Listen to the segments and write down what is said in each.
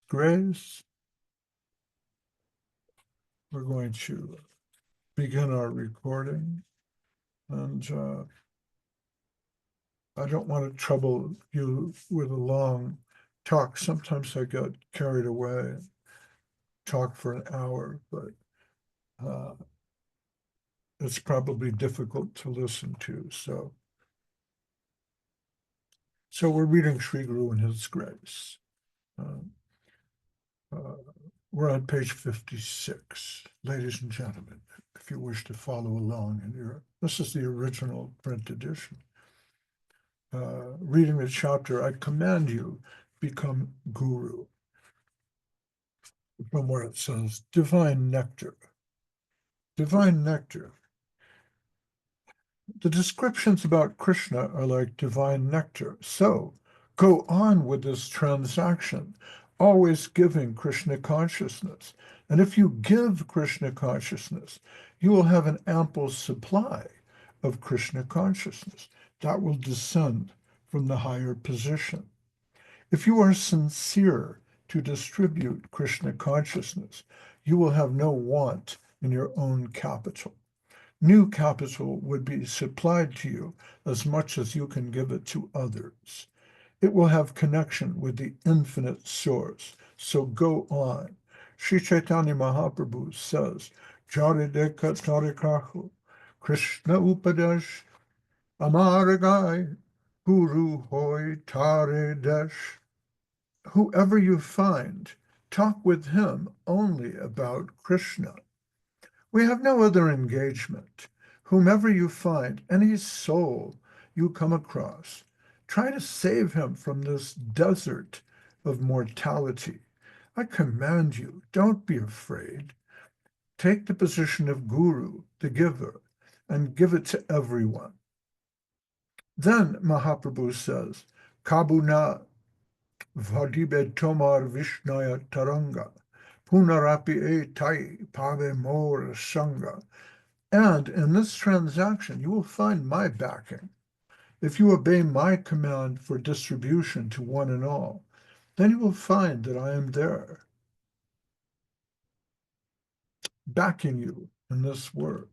grace, we're going to begin our recording. And I don't want to trouble you with a long talk. Sometimes I get carried away, talk for an hour, but it's probably difficult to listen to. So we're reading Sri Guru and His Grace. We're on page 56, ladies and gentlemen, if you wish to follow along this is the original print edition. Reading the chapter, I command you, become guru. From where it says, divine nectar. Divine nectar. The descriptions about Krishna are like divine nectar. So go on with this transaction, always giving Krishna consciousness. And if you give Krishna consciousness, you will have an ample supply of Krishna consciousness that will descend from the higher position. If you are sincere to distribute Krishna consciousness, you will have no want in your own capital. New capital would be supplied to you as much as you can give it to others. It will have connection with the infinite source. So go on. Śrī Chaitanya Mahāprabhu says, Jarideka Tarikahu, Krishna Upadesh, Amaragai, Guru Hoy Tare Desh. Whoever you find, talk with him only about Krishna. We have no other engagement. Whomever you find, any soul you come across, try to save him from this desert of mortality. I command you, don't be afraid. Take the position of guru, the giver, and give it to everyone. Then Mahaprabhu says, Kabuna Vadibe Tomar Vishnaya Taranga, Punarapi e Tai Pave Mor Sangha. And in this transaction, you will find my backing. If you obey my command for distribution to one and all, then you will find that I am there, backing you in this work.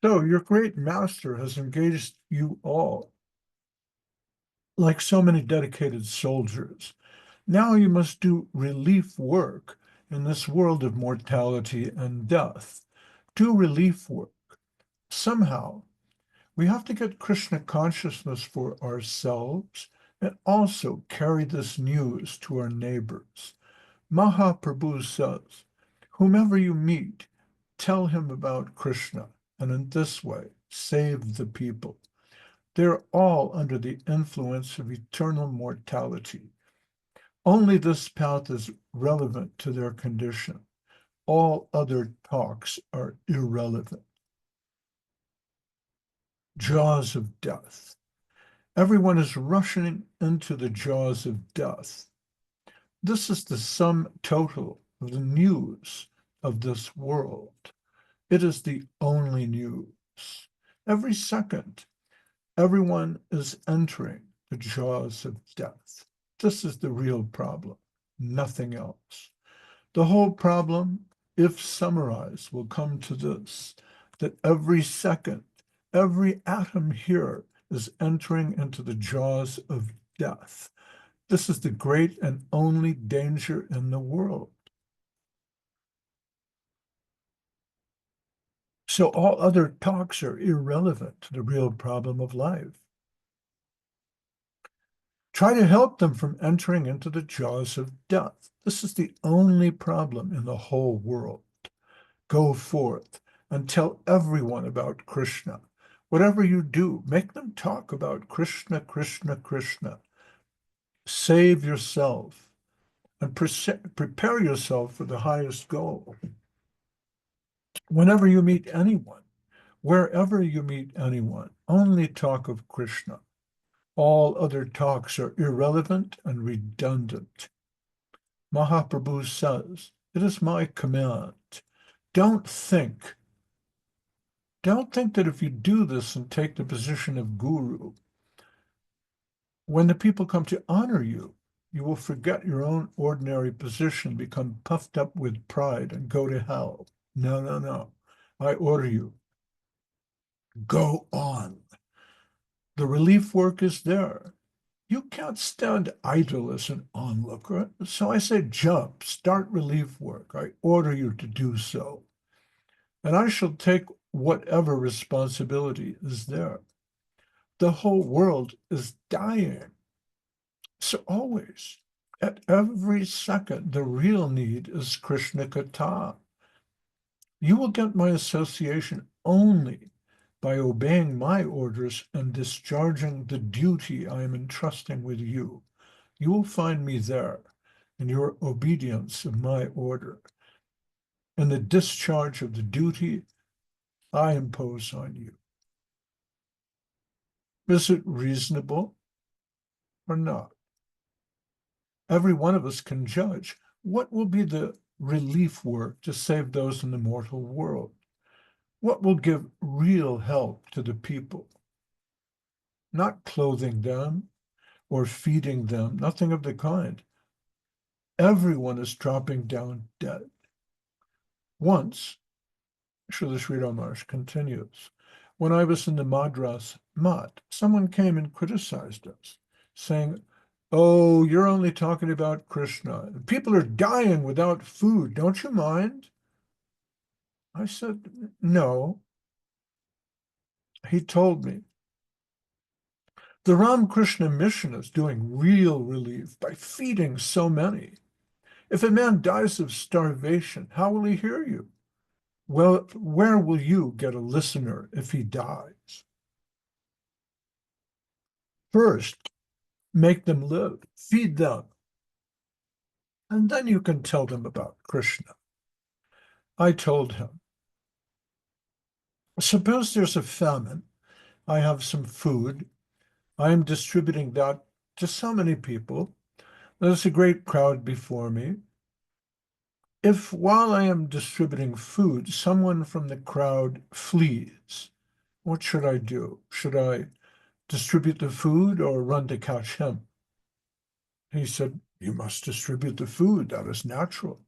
So your great master has engaged you all like so many dedicated soldiers. Now you must do relief work in this world of mortality and death. Do relief work. Somehow, we have to get Krishna consciousness for ourselves and also carry this news to our neighbors. Mahaprabhu says, whomever you meet, tell him about Krishna, and in this way, save the people. They're all under the influence of eternal mortality. Only this path is relevant to their condition. All other talks are irrelevant. Jaws of death. Everyone is rushing into the jaws of death. This is the sum total of the news of this world. It is the only news. Every second, everyone is entering the jaws of death. This is the real problem, nothing else. The whole problem, if summarized, will come to this, that every second, every atom here is entering into the jaws of death. This is the great and only danger in the world. So all other talks are irrelevant to the real problem of life. Try to help them from entering into the jaws of death. This is the only problem in the whole world. Go forth and tell everyone about Krishna. Whatever you do, make them talk about Krishna, Krishna, Krishna. Save yourself and prepare yourself for the highest goal. Whenever you meet anyone, wherever you meet anyone, only talk of Krishna. All other talks are irrelevant and redundant. Mahaprabhu says, it is my command. Don't think Don't think that if you do this and take the position of guru, when the people come to honor you, you will forget your own ordinary position, become puffed up with pride, and go to hell. No, no, no. I order you, go on. The relief work is there. You can't stand idle as an onlooker. So I say, jump, start relief work. I order you to do so. And I shall take whatever responsibility is there. The whole world is dying. So always, at every second, the real need is Krishna-kathā. You will get my association only by obeying my orders and discharging the duty I am entrusting with you. You will find me there in your obedience of my order, in the discharge of the duty I impose on you. Is it reasonable or not? Every one of us can judge what will be the relief work to save those in the mortal world. What will give real help to the people? Not clothing them or feeding them, nothing of the kind. Everyone is dropping down dead. Once, Srila Śrī Ramakrishna continues, when I was in the Madras Mat, someone came and criticized us, saying, "Oh, you're only talking about Krishna. People are dying without food. Don't you mind?" I said, "No." He told me, the Ramakrishna mission is doing real relief by feeding so many. If a man dies of starvation, how will he hear you? Well, where will you get a listener if he dies? First, make them live, feed them, and then you can tell them about Krishna. I told him, suppose there's a famine. I have some food. I am distributing that to so many people. There's a great crowd before me. If while I am distributing food, someone from the crowd flees, what should I do? Should I distribute the food or run to catch him? He said, you must distribute the food. That is natural.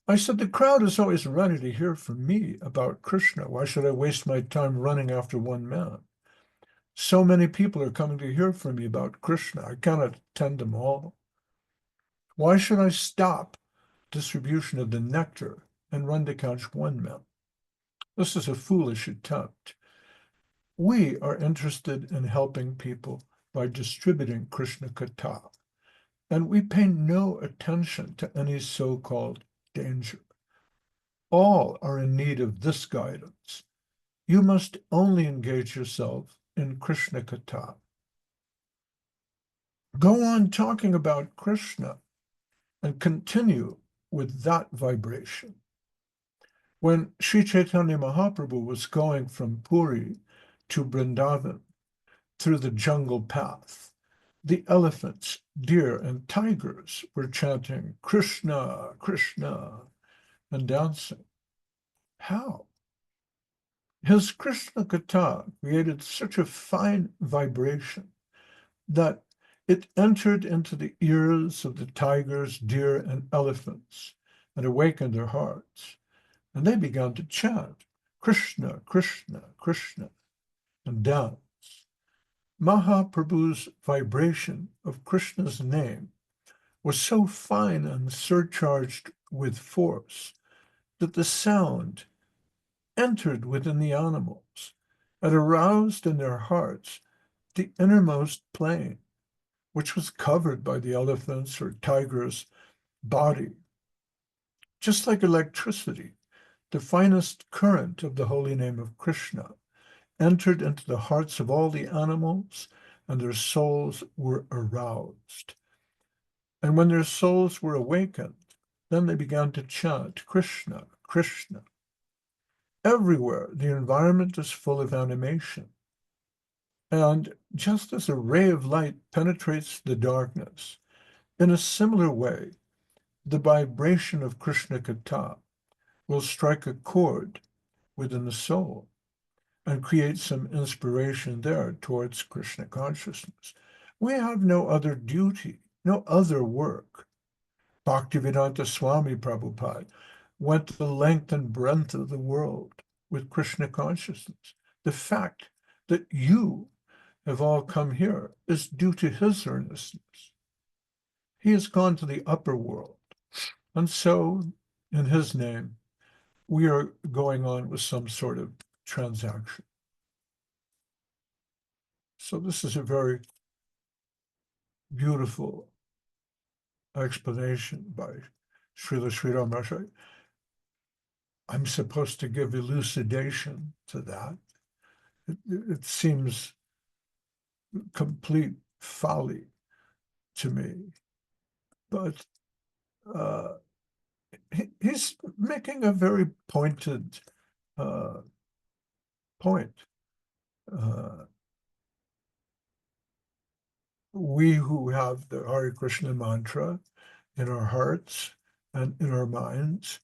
I said, the crowd is always ready to hear from me about Krishna. Why should I waste my time running after one man? So many people are coming to hear from me about Krishna. I cannot attend them all. Why should I stop distribution of the nectar and run to catch one man? This is a foolish attempt. We are interested in helping people by distributing Krishna-kathā, and we pay no attention to any so-called danger. All are in need of this guidance. You must only engage yourself in Krishna-kathā. Go on talking about Krishna and continue with that vibration. When Śrī Chaitanya Mahāprabhu was going from Puri to Vrindavan through the jungle path, the elephants, deer, and tigers were chanting Krishna, Krishna, and dancing. How? His Krishna-kathā created such a fine vibration that it entered into the ears of the tigers, deer, and elephants and awakened their hearts. And they began to chant Krishna, Krishna, Krishna, and dance. Mahaprabhu's vibration of Krishna's name was so fine and surcharged with force that the sound entered within the animals and aroused in their hearts the innermost plane, which was covered by the elephant's or tiger's body. Just like electricity, the finest current of the holy name of Krishna entered into the hearts of all the animals, and their souls were aroused. And when their souls were awakened, then they began to chant Krishna, Krishna. Everywhere, the environment is full of animation. And just as a ray of light penetrates the darkness, in a similar way, the vibration of Krishna-kathā will strike a chord within the soul and create some inspiration there towards Krishna consciousness. We have no other duty, no other work. Bhaktivedanta Swami Prabhupada went the length and breadth of the world with Krishna consciousness. The fact that you have all come here is due to his earnestness. He has gone to the upper world. And so, in his name, we are going on with some sort of transaction. So this is a very beautiful explanation by Srila Sridhar Maharaj. I'm supposed to give elucidation to that. It seems complete folly to me, but he's making a very pointed point. We who have the Hare Krishna mantra in our hearts and in our minds,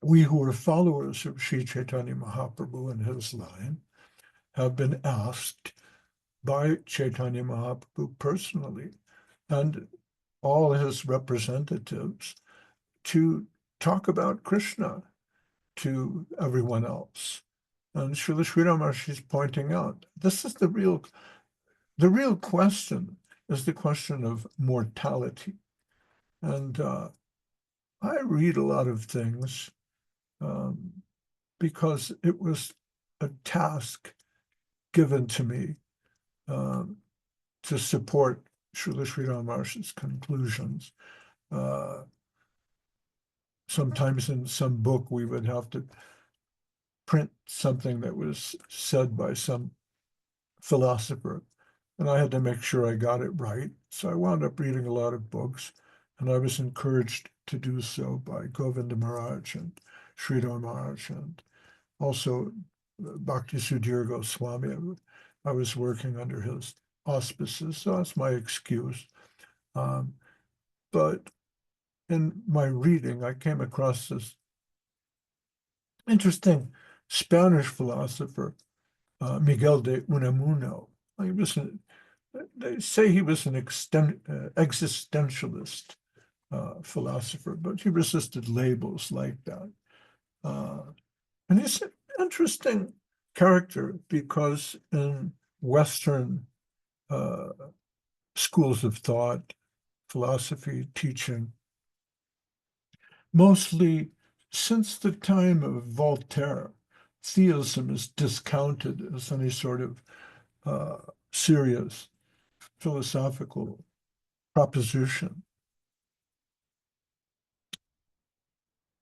we who are followers of Śrī Chaitanya Mahāprabhu and his line, have been asked by Chaitanya Mahaprabhu personally and all his representatives to talk about Krishna to everyone else. And Srila Sridhar Maharaj is pointing out, this is the real question is the question of mortality. And I read a lot of things because it was a task given to me to support Srila Sridhar Maharaj's conclusions. Sometimes in some book we would have to print something that was said by some philosopher, and I had to make sure I got it right. So I wound up reading a lot of books, and I was encouraged to do so by Govinda Maharaj and Sridhar Maharaj, and also Bhakti Sudhir Goswami. I was working under his auspices, so that's my excuse. But in my reading, I came across this interesting Spanish philosopher, Miguel de Unamuno. They say he was an existentialist philosopher, but he resisted labels like that. And he's an interesting character because in Western schools of thought, philosophy, teaching, mostly since the time of Voltaire, theism is discounted as any sort of serious philosophical proposition.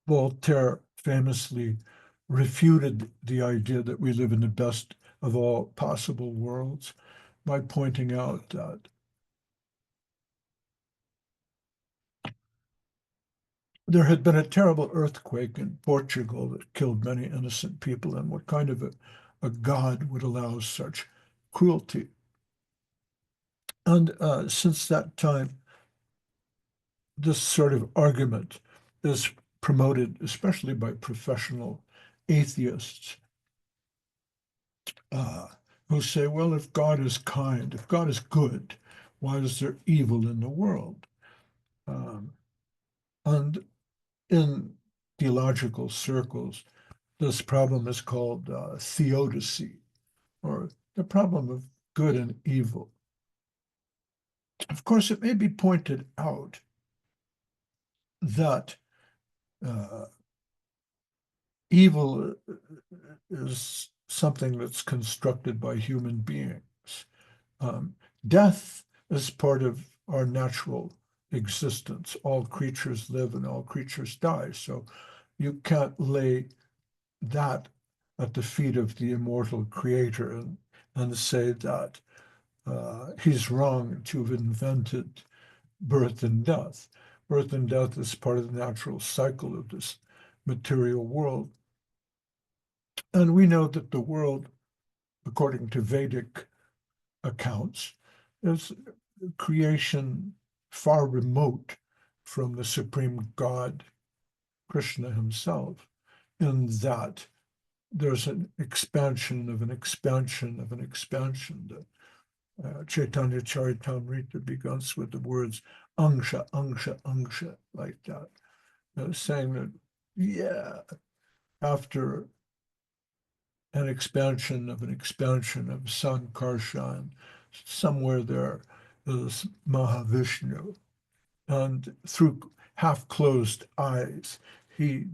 Voltaire famously refuted the idea that we live in the best of all possible worlds by pointing out that there had been a terrible earthquake in Portugal that killed many innocent people, and what kind of a God would allow such cruelty? And since that time, this sort of argument is promoted, especially by professional atheists, who say, well, if God is kind, if God is good, why is there evil in the world? And in theological circles, this problem is called theodicy, or the problem of good and evil. Of course, it may be pointed out that evil is something that's constructed by human beings. Death is part of our natural existence. All creatures live and all creatures die. So you can't lay that at the feet of the immortal creator and say that he's wrong to have invented birth and death. Birth and death is part of the natural cycle of this material world. And we know that the world, according to Vedic accounts, is creation far remote from the supreme God, Krishna himself. in that there's an expansion of an expansion of an expansion. Chaitanya Charitamrita begins with the words angsha, angsha, angsha, like that, saying that, yeah, after an expansion of Sankarsha, and somewhere there is Mahavishnu. And through half-closed eyes, he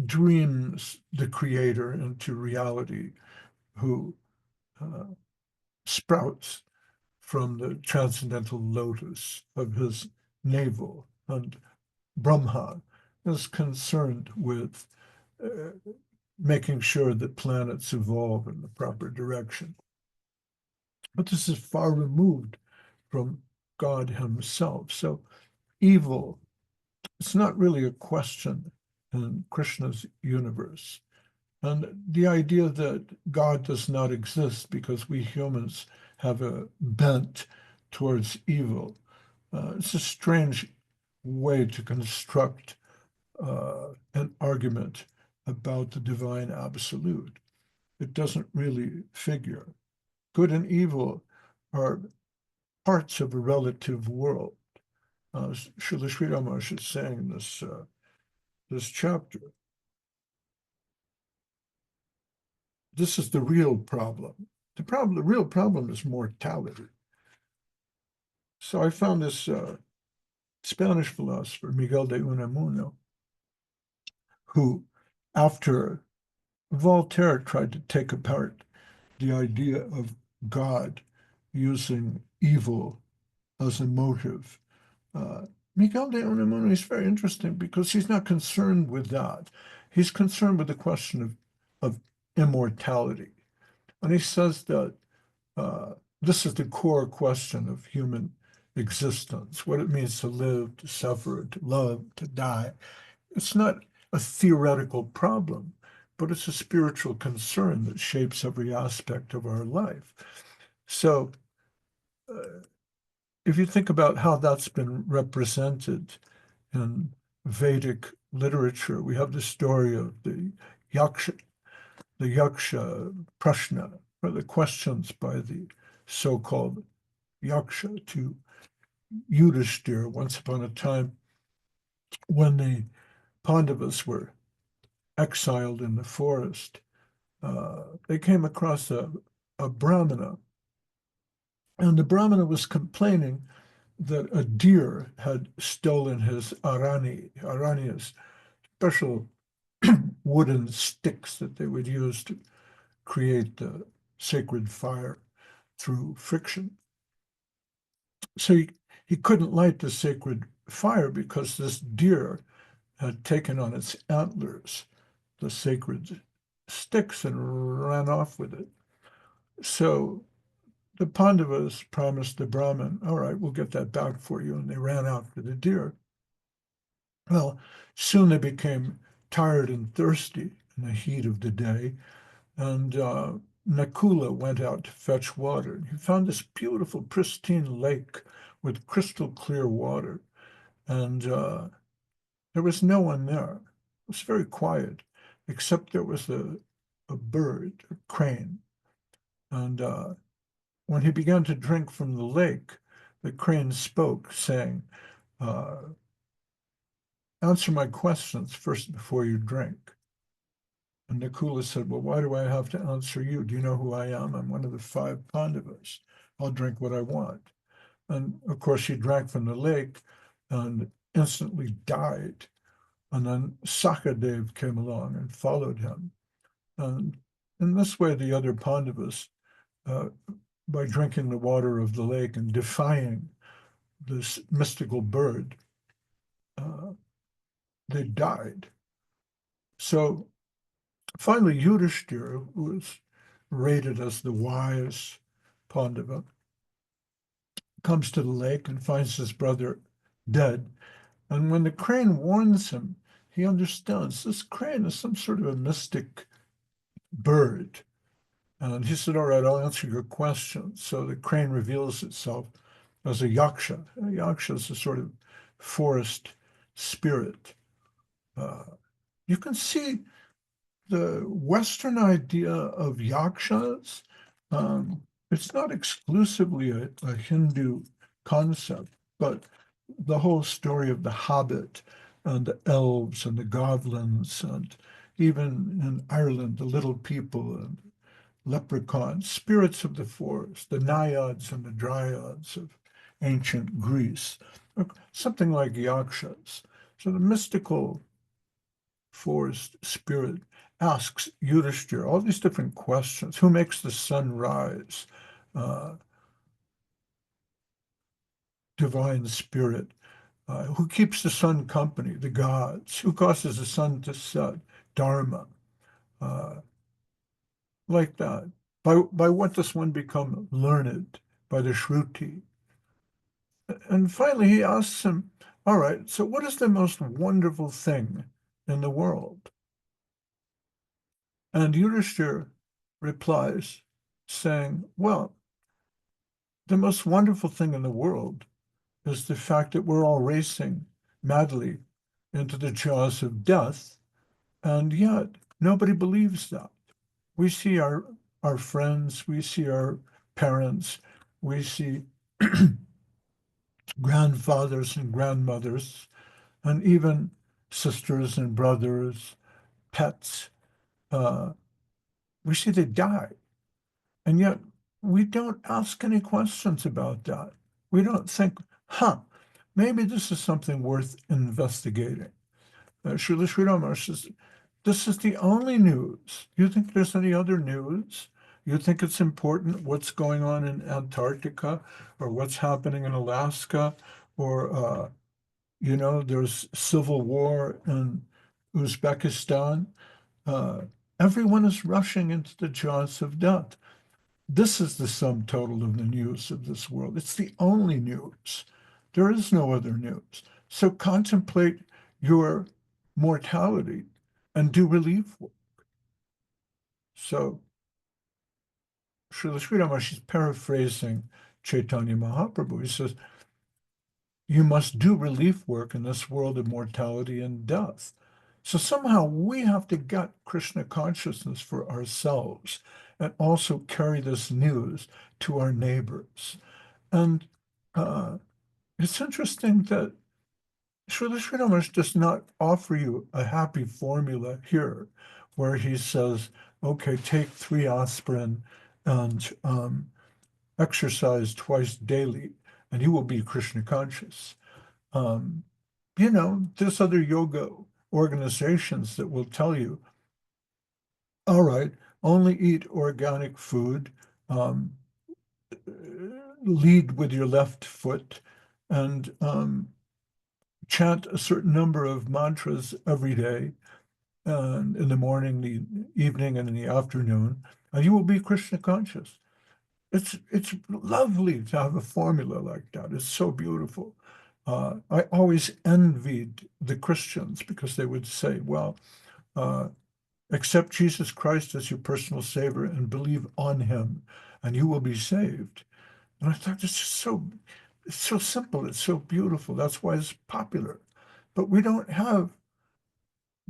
dreams the creator into reality, who sprouts from the transcendental lotus of his navel. And Brahma is concerned with making sure that planets evolve in the proper direction. But this is far removed from God himself. So evil, it's not really a question in Krishna's universe. And the idea that God does not exist because we humans have a bent towards evil, it's a strange way to construct an argument about the divine absolute. It doesn't really figure. Good and evil are parts of a relative world. Srila Sri Ramakrishna is saying in this chapter, this is the real problem. The real problem is mortality. So I found this Spanish philosopher, Miguel de Unamuno, who, after Voltaire tried to take apart the idea of God using evil as a motive, Miguel de Unamuno is very interesting because he's not concerned with that. He's concerned with the question of immortality. And he says that this is the core question of human existence, what it means to live, to suffer, to love, to die. It's not a theoretical problem, but it's a spiritual concern that shapes every aspect of our life. So if you think about how that's been represented in Vedic literature, we have the story of the Yaksha Prashna, or the questions by the so-called Yaksha to Yudhishthira once upon a time when the Pandavas were exiled in the forest. They came across a Brahmana, and the Brahmana was complaining that a deer had stolen his arani. Arani is special wooden sticks that they would use to create the sacred fire through friction. So he couldn't light the sacred fire because this deer had taken on its antlers the sacred sticks and ran off with it. So the Pandavas promised the Brahmin, all right, we'll get that back for you. And they ran after the deer. Well, soon they became tired and thirsty in the heat of the day. And Nakula went out to fetch water. He found this beautiful, pristine lake with crystal clear water. And there was no one there. It was very quiet, except there was a bird, a crane. And when he began to drink from the lake, the crane spoke, saying, answer my questions first before you drink. And Nakula said, well, why do I have to answer you? Do you know who I am? I'm one of the 5 Pandavas. I'll drink what I want. And of course, he drank from the lake and instantly died. And then Sakadev came along and followed him. And in this way, the other Pandavas, by drinking the water of the lake and defying this mystical bird, they died. So finally, Yudhishthira, who was rated as the wise Pandava, comes to the lake and finds his brother dead. And when the crane warns him, he understands this crane is some sort of a mystic bird. And he said, all right, I'll answer your question. So the crane reveals itself as a yaksha. A yaksha is a sort of forest spirit. You can see the Western idea of yakshas, it's not exclusively a Hindu concept, but the whole story of the Hobbit and the elves and the goblins, and even in Ireland, the little people and leprechauns, spirits of the forest, the naiads and the dryads of ancient Greece, or something like yakshas. So the mystical forest spirit asks Yudhishthira all these different questions. Who makes the sun rise? Uh, Divine spirit. Who keeps the sun company? The gods. Who causes the sun to set? Dharma. Uh, like that. By what does one become learned? By the Shruti. And finally, he asks him, all right, so what is the most wonderful thing in the world? And Yudhishthira replies, saying, well, the most wonderful thing in the world is the fact that we're all racing madly into the jaws of death, and yet nobody believes that. We see our friends, we see our parents, we see grandfathers and grandmothers, and even sisters and brothers, pets. Uh, we see they die. And yet we don't ask any questions about that. We don't think, maybe this is something worth investigating. Srila Sri Rama says, this is the only news. You think there's any other news? You think it's important what's going on in Antarctica or what's happening in Alaska or, there's civil war in Uzbekistan. Uh, Everyone is rushing into the jaws of death. This is the sum total of the news of this world. It's the only news. There is no other news. So contemplate your mortality and do relief work. So Srila Sri Rama, she's paraphrasing Chaitanya Mahaprabhu. He says, you must do relief work in this world of mortality and death. So somehow we have to get Krishna consciousness for ourselves and also carry this news to our neighbors. And it's interesting that Srila Sri Rama does not offer you a happy formula here where he says, okay, take 3 aspirin and exercise twice daily, and you will be Krishna conscious. Um, there's other yoga organizations that will tell you, all right, only eat organic food, um, lead with your left foot, and chant a certain number of mantras every day, and in the morning, the evening, and in the afternoon, and you will be Krishna conscious. It's lovely to have a formula like that. It's so beautiful. I always envied the Christians because they would say, well, accept Jesus Christ as your personal savior and believe on him, and you will be saved. And I thought, it's so simple, it's so beautiful. That's why it's popular. But we don't have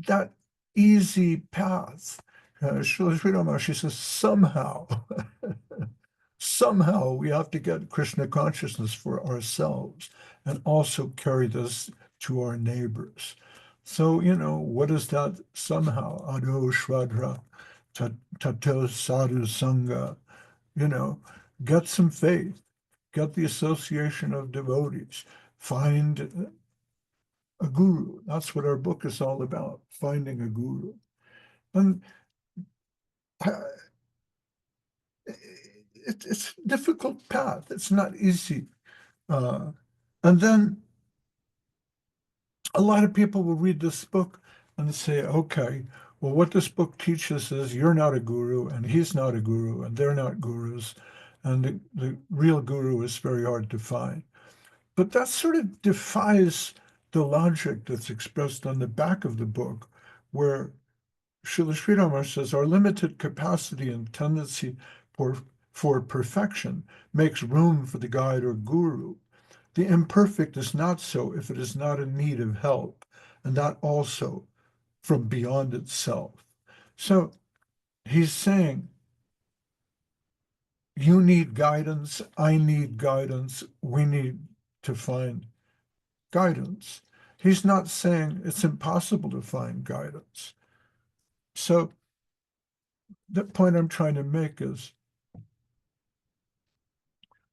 that easy path. Srila Sri Rama, she says, somehow, somehow we have to get Krishna consciousness for ourselves and also carry this to our neighbors. So, what is that somehow? Ado Shradha, Tato Sadhu Sangha, you know, get some faith, get the association of devotees, find a guru. That's what our book is all about, finding a guru. And it's a difficult path. It's not easy. And then a lot of people will read this book and say, okay, well, what this book teaches is you're not a guru and he's not a guru and they're not gurus. And the real guru is very hard to find. But that sort of defies the logic that's expressed on the back of the book, where Srila Sri Rama says our limited capacity and tendency for perfection makes room for the guide or guru. The imperfect is not so if it is not in need of help, and that also from beyond itself. So he's saying, you need guidance, I need guidance, we need to find guidance. He's not saying it's impossible to find guidance. So the point I'm trying to make is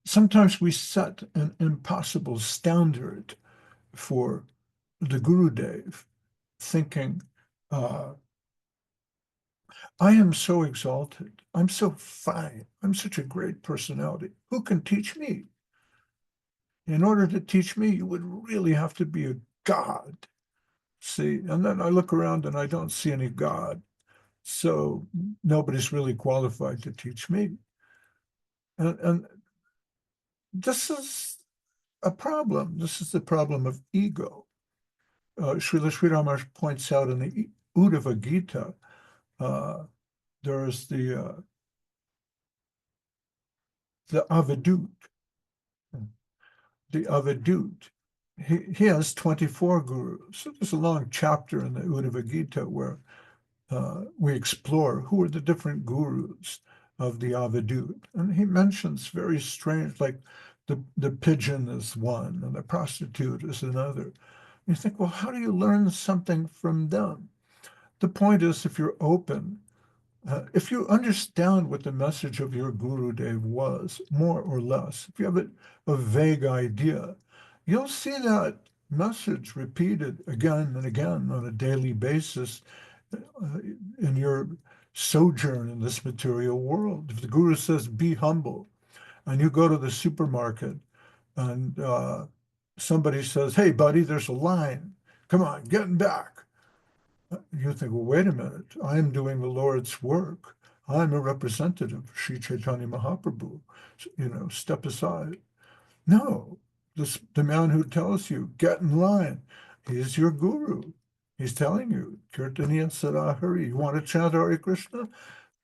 sometimes we set an impossible standard for the Gurudev, thinking, uh, I am so exalted, I'm so fine, I'm such a great personality. Who can teach me? In order to teach me, you would really have to be a god. See, and then I look around and I don't see any God. So nobody's really qualified to teach me. And this is a problem. This is the problem of ego. Srila Sri Ramakrishna points out in the Uddhava Gita, there's the Avadut. The Avadut. He has 24 gurus. So there's a long chapter in the Uddhava Gita where we explore who are the different gurus of the Avadut. And he mentions very strange, like the pigeon is one and the prostitute is another. You think, well, how do you learn something from them? The point is, if you're open, if you understand what the message of your Guru Dev was, more or less, if you have a vague idea, you'll see that message repeated again and again on a daily basis in your sojourn in this material world. If the Guru says, be humble, and you go to the supermarket and somebody says, hey, buddy, there's a line. Come on, get in back. You think, well, wait a minute. I am doing the Lord's work. I'm a representative of Śrī Chaitanya Mahāprabhu. Step aside. No, the man who tells you, get in line, he's your guru. He's telling you, Kirtaniya Hari, you want to chant Hare Krishna?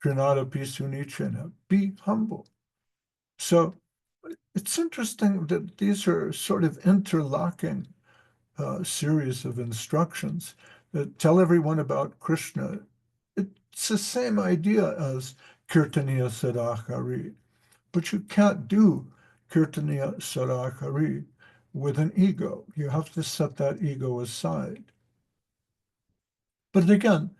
Trinada Pisunichena, be humble. So it's interesting that these are sort of interlocking series of instructions that tell everyone about Krishna. It's the same idea as Kirtaniya Sadhakari, but you can't do Kirtaniya Sadhakari with an ego. You have to set that ego aside. But again,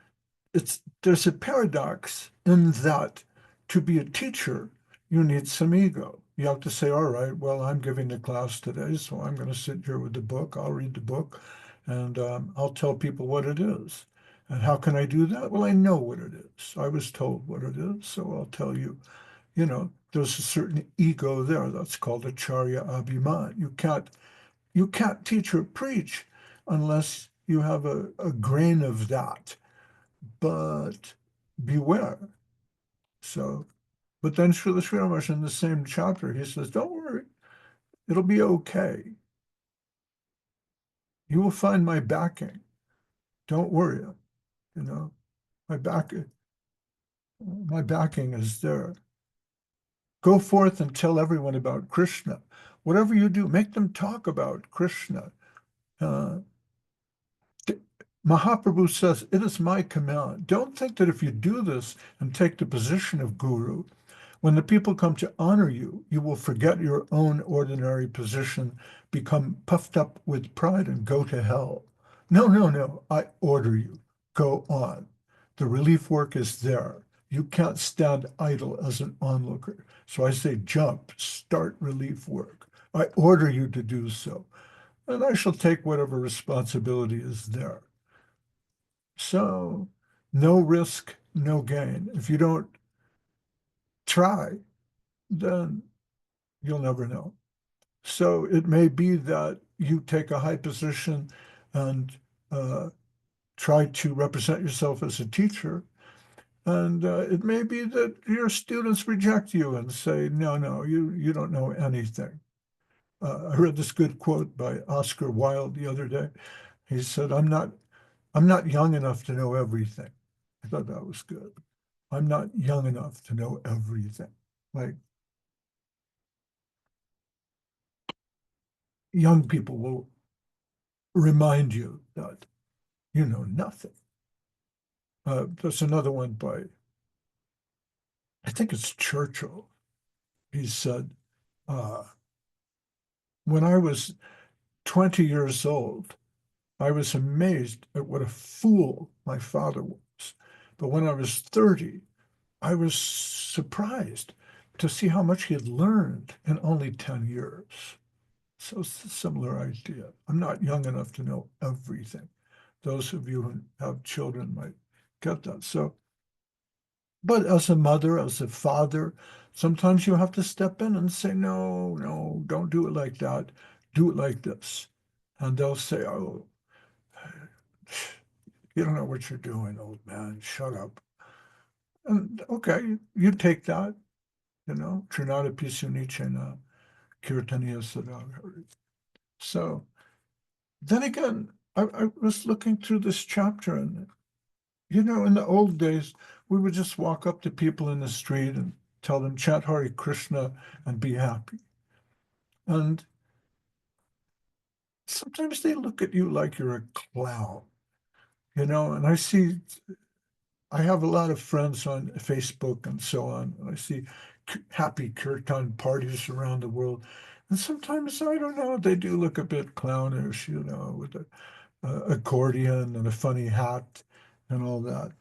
there's a paradox in that to be a teacher, you need some ego. You have to say, all right, well, I'm giving the class today, so I'm going to sit here with the book. I'll read the book, and I'll tell people what it is. And how can I do that? Well, I know what it is. I was told what it is, so I'll tell you. There's a certain ego there. That's called acharya abhiman. You can't teach or preach unless you have a grain of that. But beware. So, but then Srila Sri Ramakrishna in the same chapter, he says, don't worry, it'll be okay. You will find my backing. Don't worry. My back, my backing is there. Go forth and tell everyone about Krishna. Whatever you do, make them talk about Krishna. Uh, Mahaprabhu says, it is my command. Don't think that if you do this and take the position of guru, when the people come to honor you, you will forget your own ordinary position, become puffed up with pride, and go to hell. No, no, no. I order you. Go on. The relief work is there. You can't stand idle as an onlooker. So I say, jump, start relief work. I order you to do so, and I shall take whatever responsibility is there. So no risk, no gain. If you don't try, then you'll never know. So it may be that you take a high position and try to represent yourself as a teacher. And it may be that your students reject you and say, no, no, you don't know anything. I read this good quote by Oscar Wilde the other day. He said, I'm not young enough to know everything. I thought that was good. I'm not young enough to know everything. Like, young people will remind you that you know nothing. There's another one by, I think it's Churchill. He said, uh, when I was 20 years old, I was amazed at what a fool my father was. But when I was 30, I was surprised to see how much he had learned in only 10 years. So it's a similar idea. I'm not young enough to know everything. Those of you who have children might get that. So, but as a mother, as a father, sometimes you have to step in and say, no, no, don't do it like that. Do it like this. And they'll say, oh, you don't know what you're doing, old man. Shut up. And okay, you take that, Trinada Pisunichena, Kirtaniya Sadagari. So then again, I was looking through this chapter, and in the old days, we would just walk up to people in the street and tell them, chant Hare Krishna and be happy. And sometimes they look at you like you're a clown, and I have a lot of friends on Facebook and so on. And I see happy kirtan parties around the world. And sometimes, I don't know, they do look a bit clownish, with an accordion and a funny hat and all that.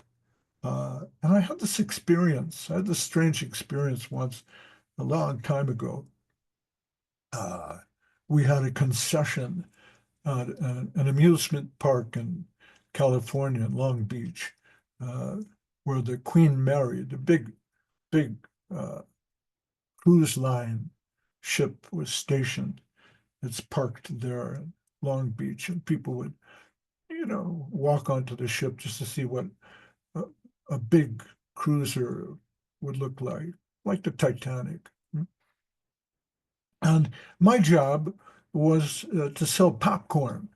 And I had this experience. I had this strange experience once a long time ago. Uh, we had a concession at an amusement park in California, in Long Beach, uh, where the Queen Mary, the big uh, cruise line ship, was stationed. It's parked there in Long Beach, and people would, walk onto the ship just to see what a, a big cruiser would look like the Titanic. And my job was to sell popcorn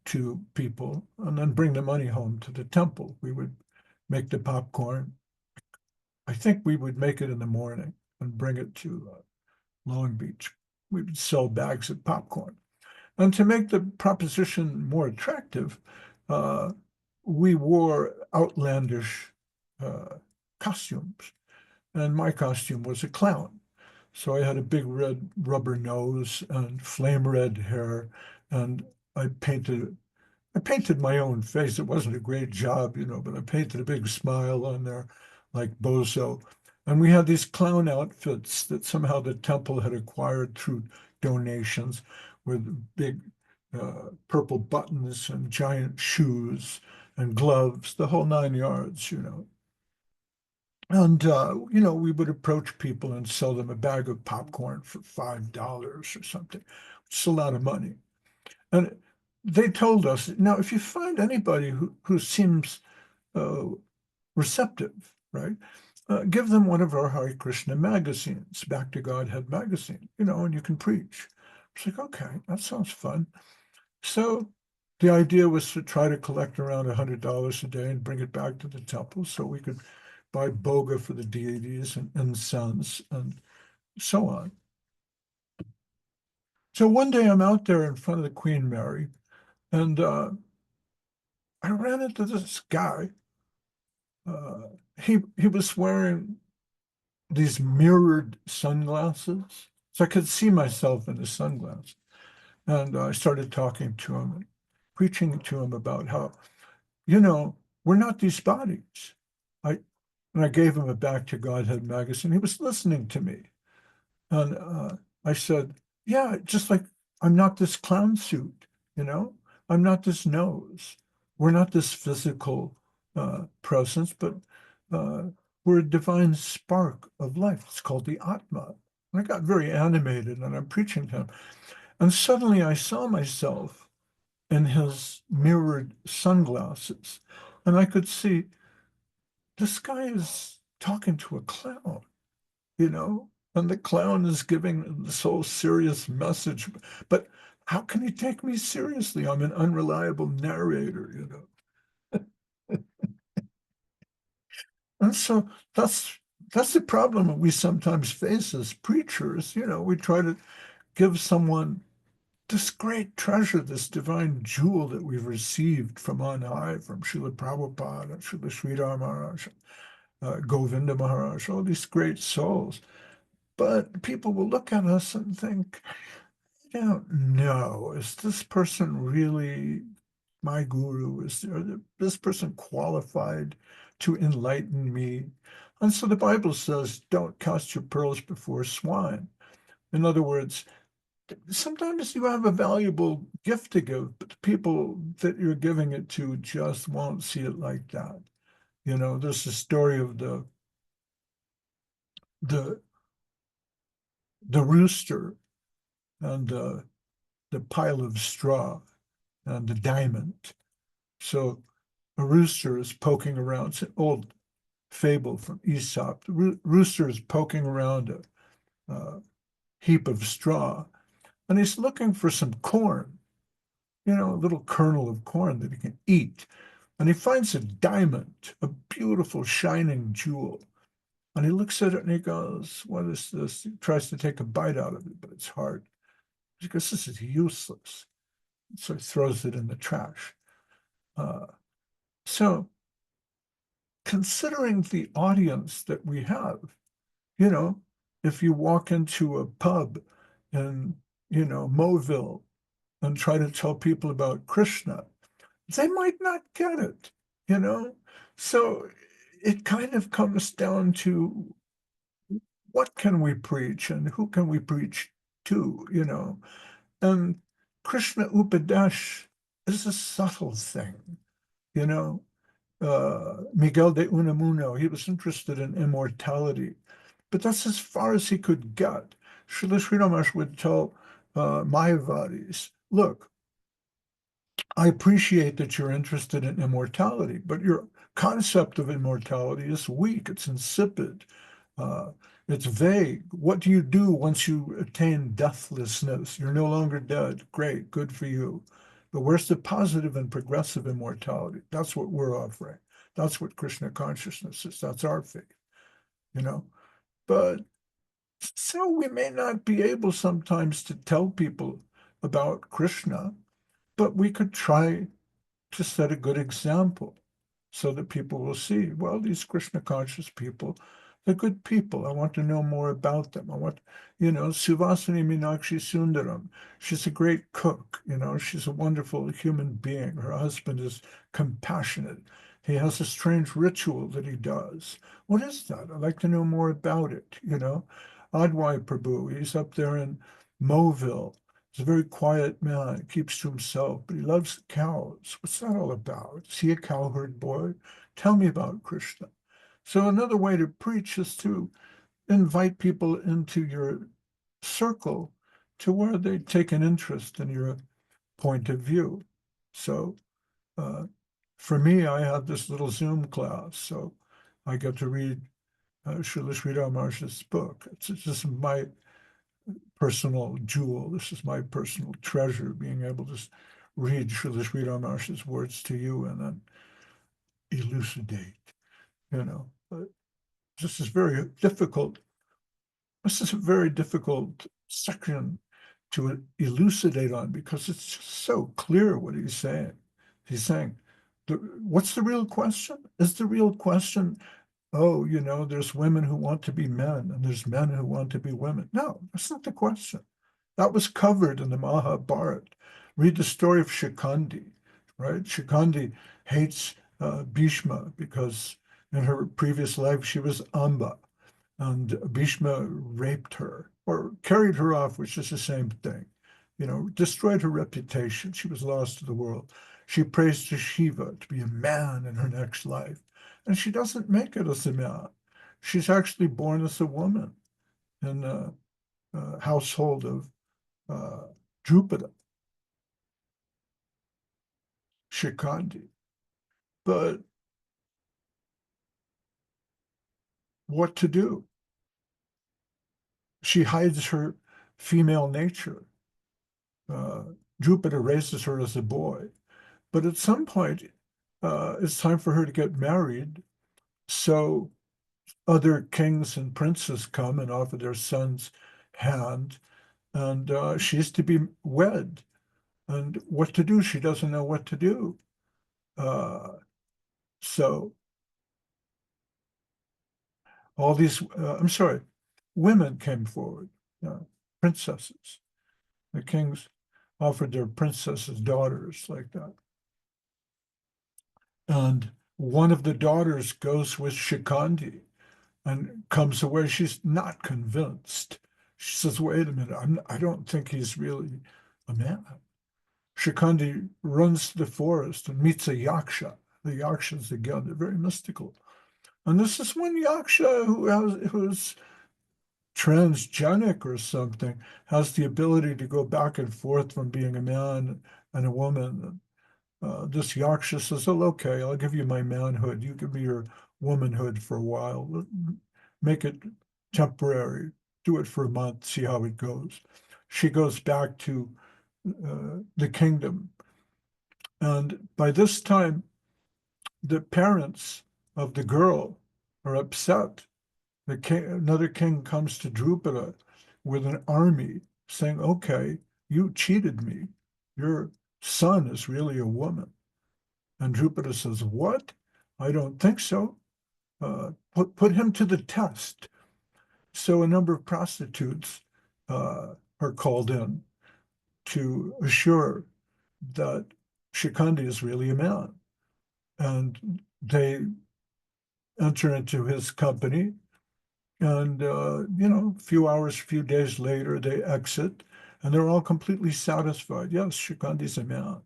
to people and then bring the money home to the temple. We would make the popcorn. I think we would make it in the morning and bring it to Long Beach. We would sell bags of popcorn. And to make the proposition more attractive, uh, we wore outlandish uh, costumes. And my costume was a clown. So I had a big red rubber nose and flame red hair, and I painted my own face. It wasn't a great job, but I painted a big smile on there like Bozo. And we had these clown outfits that somehow the temple had acquired through donations with big purple buttons and giant shoes and gloves, the whole 9 yards. And, we would approach people and sell them a bag of popcorn for $5 or something, which is a lot of money. And they told us, now, if you find anybody who seems uh, receptive, right, give them one of our Hare Krishna magazines, Back to Godhead magazine, and you can preach. It's like, okay, that sounds fun. So the idea was to try to collect around $100 a day and bring it back to the temple so we could buy boga for the deities and incense and so on. So one day I'm out there in front of the Queen Mary, and I ran into this guy. Uh, he was wearing these mirrored sunglasses, so I could see myself in the sunglasses. And I started talking to him and preaching to him about how, we're not these bodies. I and I gave him a Back to Godhead magazine. He was listening to me, and I said, "Yeah, just like I'm not this clown suit, you know, I'm not this nose. We're not this physical presence, but uh, we're a divine spark of life. It's called the Atma." And I got very animated, and I'm preaching to him, and suddenly I saw myself in his mirrored sunglasses, and I could see this guy is talking to a clown, and the clown is giving this whole serious message. But how can he take me seriously? I'm an unreliable narrator. And so that's the problem that we sometimes face as preachers. We try to give someone this great treasure, this divine jewel that we've received from on high, from Srila Prabhupada, Srila Sridhar Maharaj, Govinda Maharaj, all these great souls. But people will look at us and think, I don't know, is this person really my guru? Is this person qualified to enlighten me? And so the Bible says, don't cast your pearls before swine. In other words, sometimes you have a valuable gift to give, but the people that you're giving it to just won't see it like that. There's a story of the the rooster and the pile of straw and the diamond. So a rooster is poking around. It's an old fable from Aesop. The rooster is poking around a heap of straw, and he's looking for some corn, a little kernel of corn that he can eat. And he finds a diamond, a beautiful shining jewel. And he looks at it and he goes, what is this? He tries to take a bite out of it, but it's hard. He goes, this is useless. So he throws it in the trash. Uh, so considering the audience that we have, you know, if you walk into a pub in, Mobile and try to tell people about Krishna, they might not get it, you know? So it kind of comes down to what can we preach and who can we preach to? And Krishna Upadesh is a subtle thing, you know? Miguel de Unamuno, he was interested in immortality, but that's as far as he could get. Srila Sri Ramakrishna would tell Mayavadis, look, I appreciate that you're interested in immortality, but your concept of immortality is weak, it's insipid, uh, it's vague. What do you do once you attain deathlessness? You're no longer dead. Great, good for you. But where's the positive and progressive immortality? That's what we're offering. That's what Krishna consciousness is. That's our faith, you know. But so we may not be able sometimes to tell people about Krishna, but we could try to set a good example so that people will see, well, these Krishna conscious people, they're good people. I want to know more about them. Suvasini Meenakshi Sundaram, she's a great cook, she's a wonderful human being. Her husband is compassionate. He has a strange ritual that he does. What is that? I'd like to know more about it. Adwai Prabhu, he's up there in Mobile. He's a very quiet man, keeps to himself, but he loves cows. What's that all about? Is he a cowherd boy? Tell me about Krishna. So another way to preach is to invite people into your circle to where they take an interest in your point of view. So for me, I have this little Zoom class, so I get to read Srila Sridhar Maharaj's book. It's just my personal jewel. This is my personal treasure, being able to read Srila Sridhar Maharaj's words to you and then elucidate. But this is very difficult. This is a very difficult section to elucidate on because it's just so clear what he's saying. He's saying, what's the real question? Is the real question, oh, there's women who want to be men and there's men who want to be women? No, that's not the question. That was covered in the Mahabharata. Read the story of Shikandi, right? Shikandi hates Bhishma because in her previous life she was Amba, and Bhishma raped her or carried her off, which is the same thing. Destroyed her reputation. She was lost to the world. She prays to Shiva to be a man in her next life, and she doesn't make it as a man. She's actually born as a woman in a household of Jupiter, Shikandi. But what to do? She hides her female nature. Jupiter raises her as a boy. But at some point, it's time for her to get married. So other kings and princes come and offer their son's hand. and she's to be wed. And what to do? She doesn't know what to do. So all these, I'm sorry, women came forward, princesses. The kings offered their princesses daughters like that. And one of the daughters goes with Shikandi and comes away. She's not convinced. She says, wait a minute, I don't think he's really a man. Shikandi runs to the forest and meets a yaksha. The yakshas, again, they're very mystical. And this is one yaksha who's transgenic or something, has the ability to go back and forth from being a man and a woman. This yaksha says, oh, okay, I'll give you my manhood. You give me your womanhood for a while. Make it temporary. Do it for a month, see how it goes. She goes back to the kingdom. And by this time, the parents of the girl are upset. Another king comes to Drupada with an army saying, okay, you cheated me. Your son is really a woman. And Drupada says, what? I don't think so. Put him to the test. So a number of prostitutes are called in to assure that Shikandi is really a man. And they enter into his company. And, a few hours, a few days later, they exit and they're all completely satisfied. Yes, Shikandi's a man.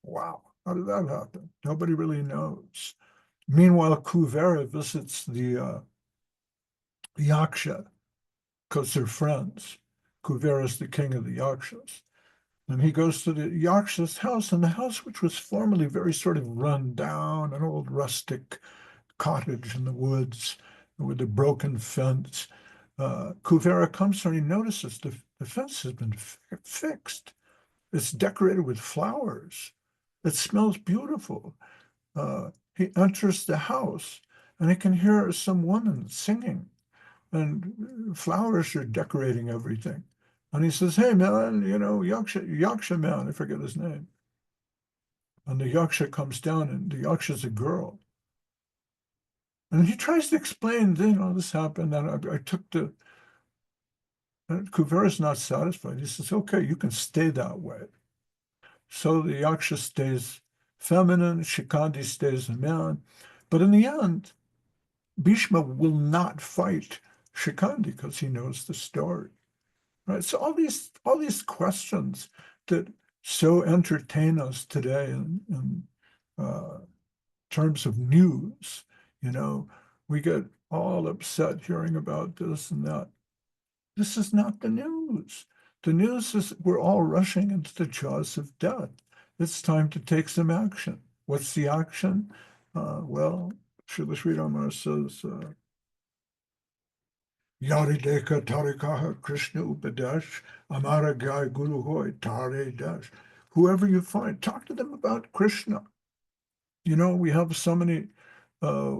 Wow, how did that happen? Nobody really knows. Meanwhile, Kuvera visits the Yaksha because they're friends. Kuvera is the king of the Yakshas. And he goes to the Yaksha's house, and the house, which was formerly very sort of run down, an old rustic cottage in the woods with a broken fence. Kuvera comes there and he notices the fence has been fixed. It's decorated with flowers. It smells beautiful. He enters the house and he can hear some woman singing, and flowers are decorating everything. And he says, hey, man, Yaksha man, I forget his name. And the Yaksha comes down, and the Yaksha's a girl. And he tries to explain, this happened, and I took the, Kuvera's not satisfied. He says, okay, you can stay that way. So the Yaksha stays feminine, Shikandi stays a man. But in the end, Bhishma will not fight Shikandi because he knows the story. Right? So all these questions that so entertain us today in terms of news, we get all upset hearing about this and that. This is not the news. The news is we're all rushing into the jaws of death. It's time to take some action. What's the action? Well, Srila Sri Rama says, Yari deka tarikaha Krishna upadesh, amara gai guru hoy tare desh. Whoever you find, talk to them about Krishna. We have so many uh,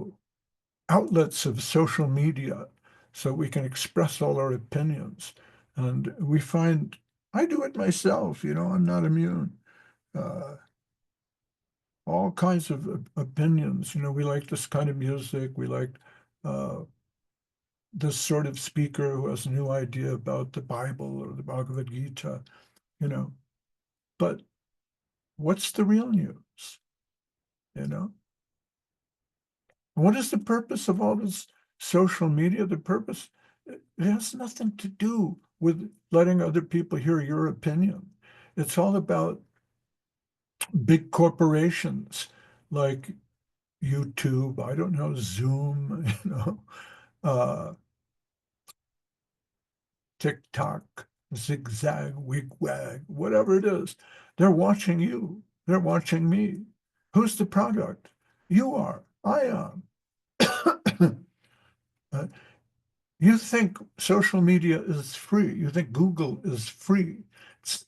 outlets of social media so we can express all our opinions. And we find, I do it myself, I'm not immune. Uh, all kinds of opinions. We like this kind of music. We like uh, this sort of speaker who has a new idea about the Bible or the Bhagavad Gita, you know. But what's the real news? You know? What is the purpose of all this social media? The purpose, it has nothing to do with letting other people hear your opinion. It's all about big corporations like YouTube, I don't know, Zoom, uh, TikTok, Zigzag, Wigwag, whatever it is. They're watching you. They're watching me. Who's the product? You are. I am. Uh, You think social media is free. You think Google is free. It's,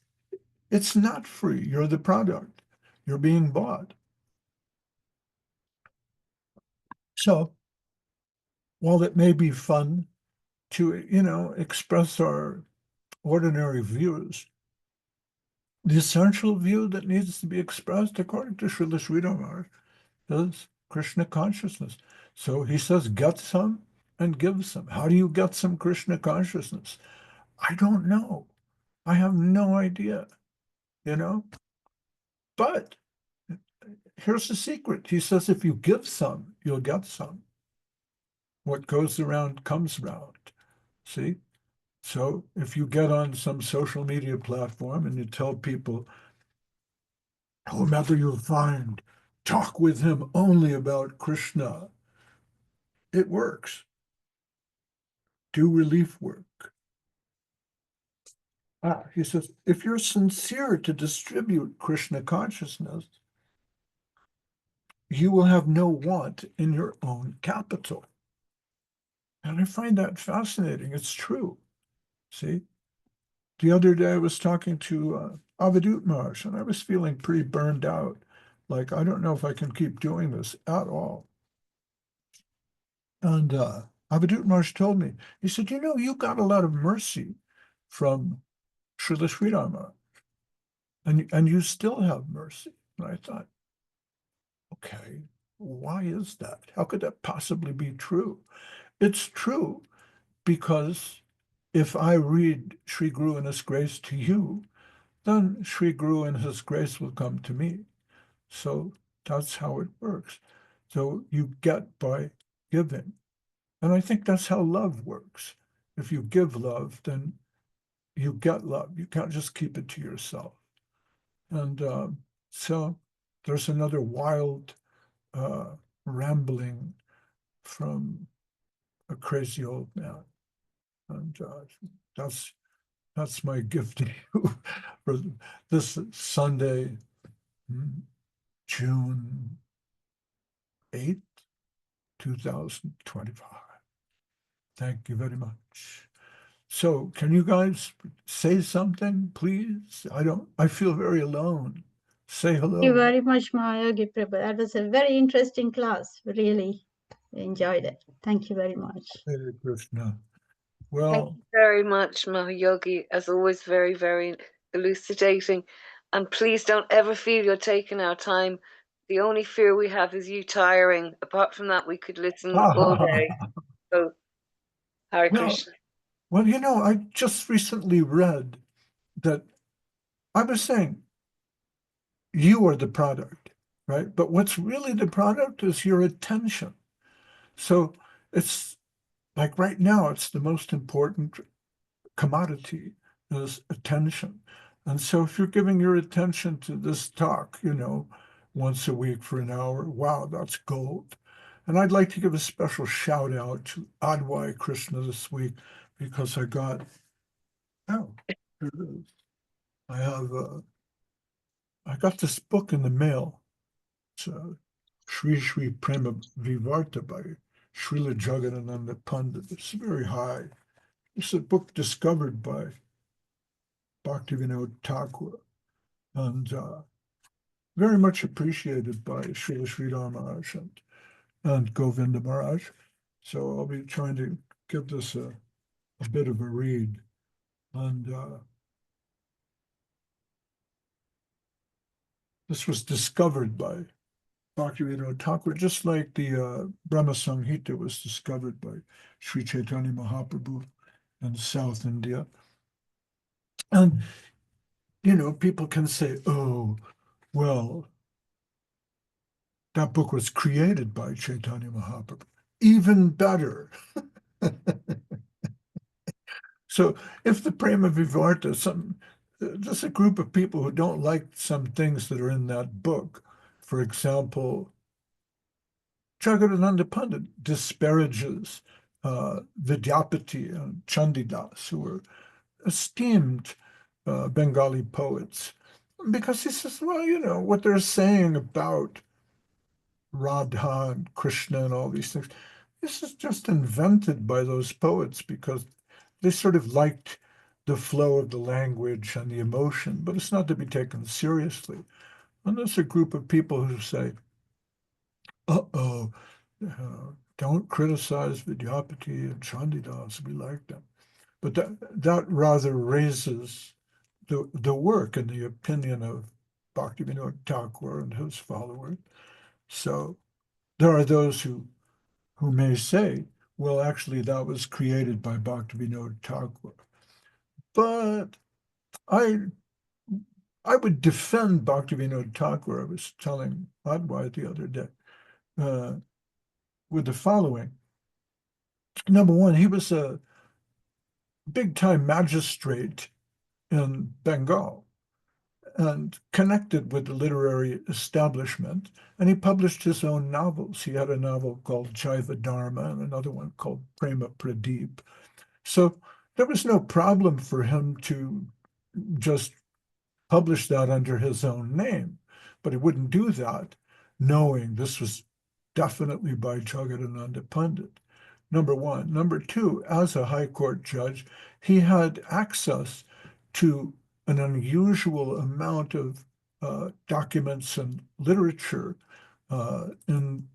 it's not free. You're the product. You're being bought. So while it may be fun to, express our ordinary views. The essential view that needs to be expressed, according to Srila Sridhar Maharaj, is Krishna consciousness. So he says, get some and give some. How do you get some Krishna consciousness? I don't know. I have no idea, you know? But here's the secret. He says, if you give some, you'll get some. What goes around comes around. See? So if you get on some social media platform and you tell people, whomever you find, talk with him only about Krishna, it works. Do relief work. He says, if you're sincere to distribute Krishna consciousness, you will have no want in your own capital. And I find that fascinating. It's true. See, the other day I was talking to Avadut Maharaj, and I was feeling pretty burned out. Like, I don't know if I can keep doing this at all. And Avadut Maharaj told me, he said, you know, you got a lot of mercy from Srila Sridhar Maharaj, and you still have mercy. And I thought, okay, why is that? How could that possibly be true? It's true because if I read Sri Guru and His grace to you, then Sri Guru and His grace will come to me. So that's how it works. So you get by giving. And I think that's how love works. If you give love, then you get love. You can't just keep it to yourself. And so there's another wild rambling from a crazy old man. And that's my gift to you for this Sunday, June 8th, 2025. Thank you very much. So can you guys say something, please? I feel very alone. Say hello. Thank you very much, Mahayogi Prabhu. That was a very interesting class. Really enjoyed it. Thank you very much. Hare Krishna. Thank Well, you very much, Mahayogi. As always, very, very elucidating. And please don't ever feel you're taking our time. The only fear we have is you tiring. Apart from that, we could listen all day. So, Hare Krishna. well, you know, I just recently read that I was saying you are the product, right? But what's really the product is your attention. So it's like right now, it's the most important commodity is attention. And so if you're giving your attention to this talk, you know, once a week for an hour, wow, that's gold. And I'd like to give a special shout out to Advai Krishna this week because I got, oh, here it is. I got this book in the mail. It's Śrī Śrī Prema Vivarta by Srila Jagadananda Pandit. It's very high. It's a book discovered by Bhaktivinoda Thakur and very much appreciated by Srila Sridhar Maharaj and Govinda Maharaj. So I'll be trying to give this a bit of a read. And this was discovered by Bhaktivinoda Thakur, just like the Brahma Samhita was discovered by Śrī Chaitanya Mahāprabhu in South India. And, you know, people can say, oh, well, that book was created by Chaitanya Mahaprabhu. Even better. So if the Prema Vivarta, just a group of people who don't like some things that are in that book, for example, Jagadananda Pandit disparages Vidyapati and Chandidas, who were esteemed Bengali poets, because he says, well, you know, what they're saying about Radha and Krishna and all these things, this is just invented by those poets because they sort of liked the flow of the language and the emotion, but it's not to be taken seriously. And there's a group of people who say, don't criticize Vidyapati and Chandidas, we like them. But that rather raises the work and the opinion of Bhaktivinoda Thakur and his followers. So there are those who may say, well, actually, that was created by Bhaktivinoda Thakur. But I would defend Bhaktivinoda Thakur. I was telling Advait the other day with the following. Number one, he was a big-time magistrate in Bengal and connected with the literary establishment, and he published his own novels. He had a novel called Jaiva Dharma and another one called Prema Pradeep. So there was no problem for him to just publish that under his own name, but he wouldn't do that knowing this was definitely by Jagadananda Pandit. Number one. Number two, as a high court judge, he had access to an unusual amount of documents and literature in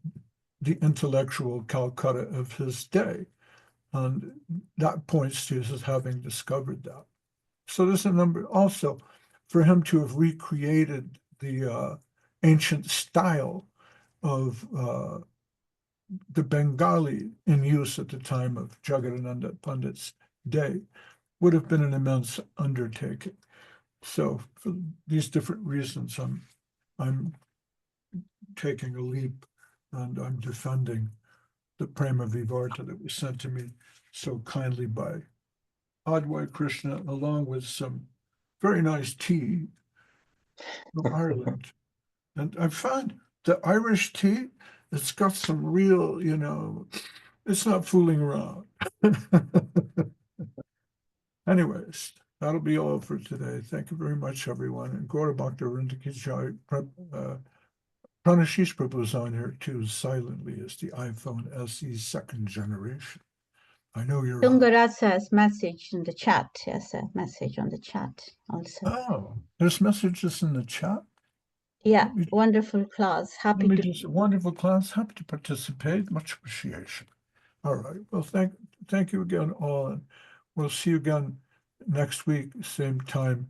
the intellectual Calcutta of his day. And that points to his having discovered that. So there's a number also for him to have recreated the ancient style of the Bengali in use at the time of Jagadananda Pandit's day would have been an immense undertaking. So for these different reasons, I'm taking a leap and I'm defending the Prema Vivarta that was sent to me so kindly by Advait Krishna, along with some very nice tea from Ireland. And I found the Irish tea, it's got some real, it's not fooling around. Anyways, that'll be all for today. Thank you very much, everyone. And Gaura Bhakta Vrindaki Jai. Pranashish Prabhu's on here too, silently, as the iPhone SE second generation. I know you're on. Tungarasa's message in the chat. Yes, a message on the chat also. Oh, there's messages in the chat. Yeah, wonderful class. Happy to. Wonderful class. Happy to participate. Much appreciation. All right. Well, thank you again, all, and we'll see you again next week, same time,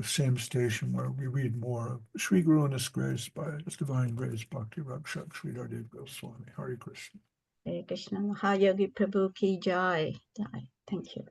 same station, where we read more of Sri Guru and His Grace by His Divine Grace Bhakti Rakshak Sri Haridev Goswami. Hare Krishna. Hare Krishna. Mahayogi Prabhu ki jai. Thank you.